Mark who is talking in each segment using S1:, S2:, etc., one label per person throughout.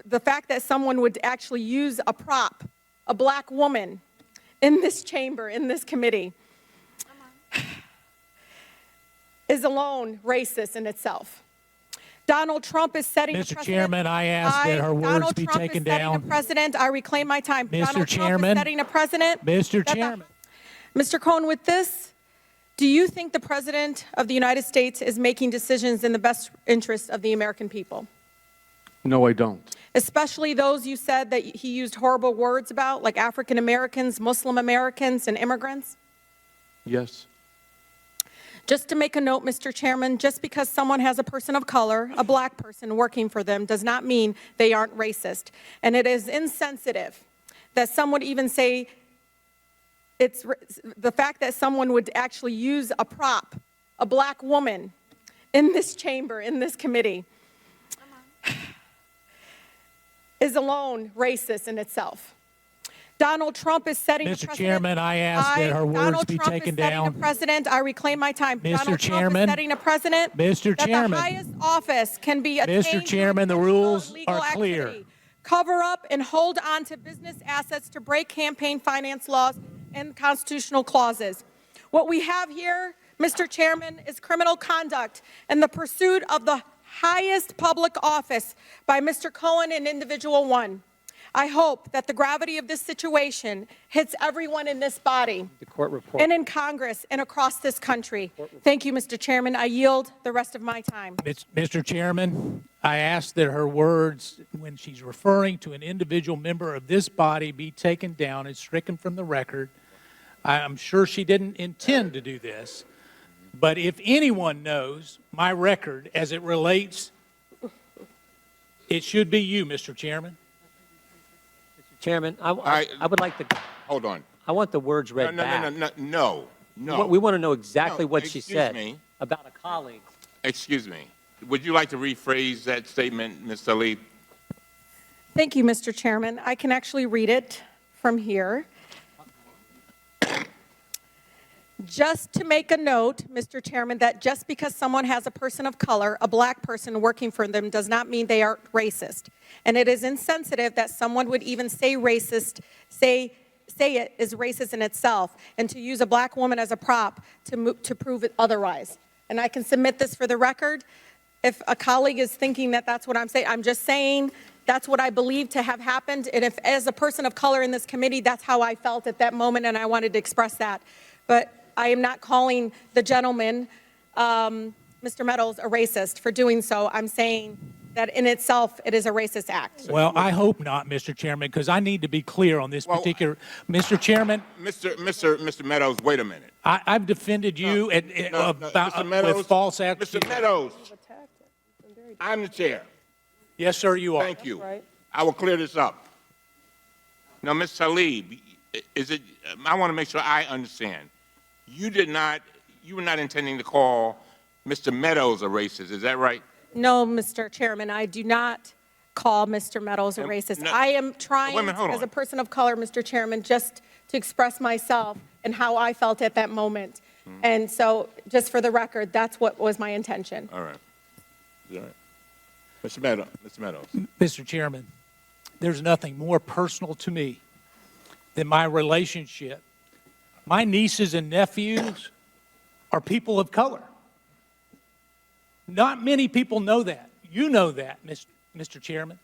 S1: the fact that someone would actually use a prop, a black woman, in this chamber, in this committee, is alone racist in itself. Donald Trump is setting a precedent.
S2: Mr. Chairman, I ask that her words be taken down.
S1: Donald Trump is setting a precedent. I reclaim my time.
S2: Mr. Chairman,
S1: Trump is setting a precedent.
S2: Mr. Chairman.
S1: Mr. Cohen, with this, do you think the President of the United States is making decisions in the best interest of the American people?
S3: No, I don't.
S1: Especially those you said that he used horrible words about, like African Americans, Muslim Americans, and immigrants?
S3: Yes.
S1: Just to make a note, Mr. Chairman, just because someone has a person of color, a black person working for them, does not mean they aren't racist. And it is insensitive that some would even say it's the fact that someone would actually use a prop, a black woman, in this chamber, in this committee, is alone racist in itself. Donald Trump is setting a precedent.
S2: Mr. Chairman, I ask that her words be taken down.
S1: President, I reclaim my time.
S2: Mr. Chairman,
S1: Trump is setting a precedent.
S2: Mr. Chairman,
S1: that the highest office can be attained.
S2: Mr. Chairman, the rules are clear.
S1: Activity. Cover up and hold on to business assets to break campaign finance laws and constitutional clauses. What we have here, Mr. Chairman, is criminal conduct in the pursuit of the highest public office by Mr. Cohen and Individual 1. I hope that the gravity of this situation hits everyone in this body,
S4: the court report,
S1: and in Congress and across this country. Thank you, Mr. Chairman. I yield the rest of my time.
S2: Mr. Chairman, I ask that her words, when she's referring to an individual member of this body, be taken down and stricken from the record. I'm sure she didn't intend to do this, but if anyone knows my record as it relates, it should be you, Mr. Chairman.
S4: Chairman, I would like to.
S5: Hold on.
S4: I want the words read back.
S5: No.
S4: We want to know exactly what she said
S5: me.
S4: about a colleague.
S5: Excuse me. Would you like to rephrase that statement, Ms. Talib?
S1: Thank you, Mr. Chairman. I can actually read it from here. Just to make a note, Mr. Chairman, that just because someone has a person of color, a black person working for them, does not mean they are racist. And it is insensitive that someone would even say racist, say it is racist in itself, and to use a black woman as a prop to prove it otherwise. And I can submit this for the record. If a colleague is thinking that that's what I'm saying, I'm just saying that's what I believe to have happened. And if, as a person of color in this committee, that's how I felt at that moment, and I wanted to express that. But I am not calling the gentleman, Mr. Meadows, a racist for doing so. I'm saying that in itself, it is a racist act.
S2: Well, I hope not, Mr. Chairman, because I need to be clear on this particular. Mr. Chairman.
S5: Mr. Meadows, wait a minute.
S2: I've defended you with false accusations.
S5: Mr. Meadows, I'm the chair.
S2: Yes, sir, you are.
S5: Thank you. Right. I will clear this up. Now, Ms. Talib, I want to make sure I understand. You were not intending to call Mr. Meadows a racist, is that right?
S1: No, Mr. Chairman, I do not call Mr. Meadows a racist. I am trying, as a person of color, Mr. Chairman, just to express myself and how I felt at that moment. And so, just for the record, that's what was my intention.
S5: All right. All right. Mr. Meadows.
S2: Mr. Chairman, there's nothing more personal to me than my relationship. My nieces and nephews are people of color. Not many people know that. You know that, Mr. Chairman.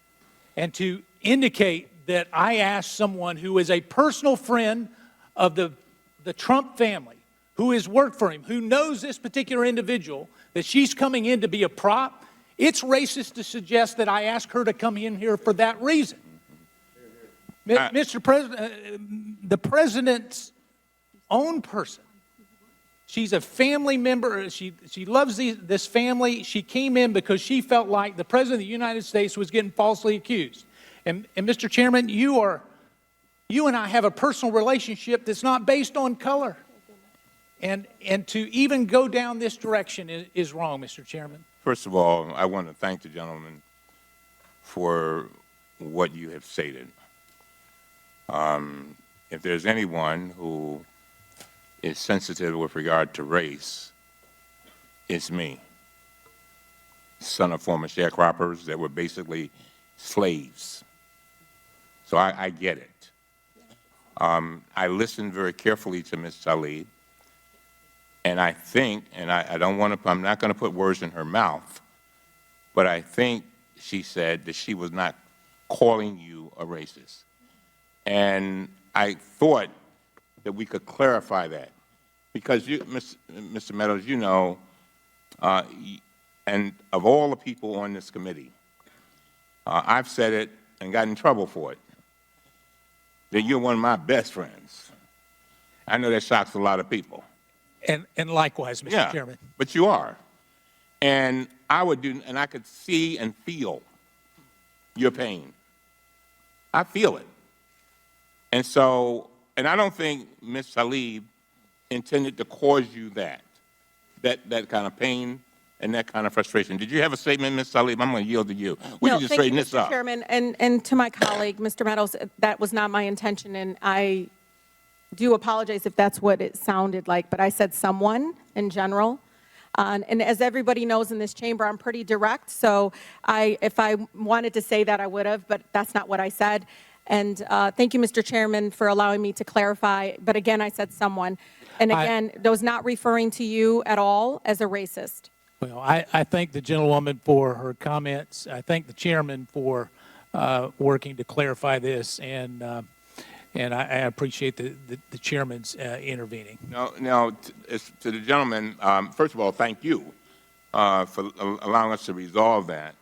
S2: And to indicate that I asked someone who is a personal friend of the Trump family, who has worked for him, who knows this particular individual, that she's coming in to be a prop, it's racist to suggest that I asked her to come in here for that reason. Mr. President, the President's own person. She's a family member. She loves this family. She came in because she felt like the President of the United States was getting falsely accused. And Mr. Chairman, you and I have a personal relationship that's not based on color. And to even go down this direction is wrong, Mr. Chairman.
S5: First of all, I want to thank the gentleman for what you have stated. If there's anyone who is sensitive with regard to race, it's me. Son of former sharecroppers that were basically slaves. So I get it. I listened very carefully to Ms. Talib, and I think, and I don't want to, I'm not going to put words in her mouth, but I think she said that she was not calling you a racist. And I thought that we could clarify that, because you, Mr. Meadows, you know, and of all the people on this committee, I've said it and got in trouble for it, that you're one of my best friends. I know that shocks a lot of people.
S2: And likewise, Mr. Chairman.
S5: But you are. And I would do, and I could see and feel your pain. I feel it. And so, and I don't think Ms. Talib intended to cause you that kind of pain and that kind of frustration. Did you have a statement, Ms. Talib? I'm going to yield to you. We can just straighten this up.
S1: Mr. Chairman, and to my colleague, Mr. Meadows, that was not my intention, and I do apologize if that's what it sounded like, but I said someone in general. And as everybody knows in this chamber, I'm pretty direct, so if I wanted to say that, I would have, but that's not what I said. And thank you, Mr. Chairman, for allowing me to clarify. But again, I said someone. And again, I was not referring to you at all as a racist.
S2: Well, I thank the gentlewoman for her comments. I thank the chairman for working to clarify this, and I appreciate the chairman's intervening.
S5: Now, to the gentleman, first of all, thank you for allowing us to resolve that.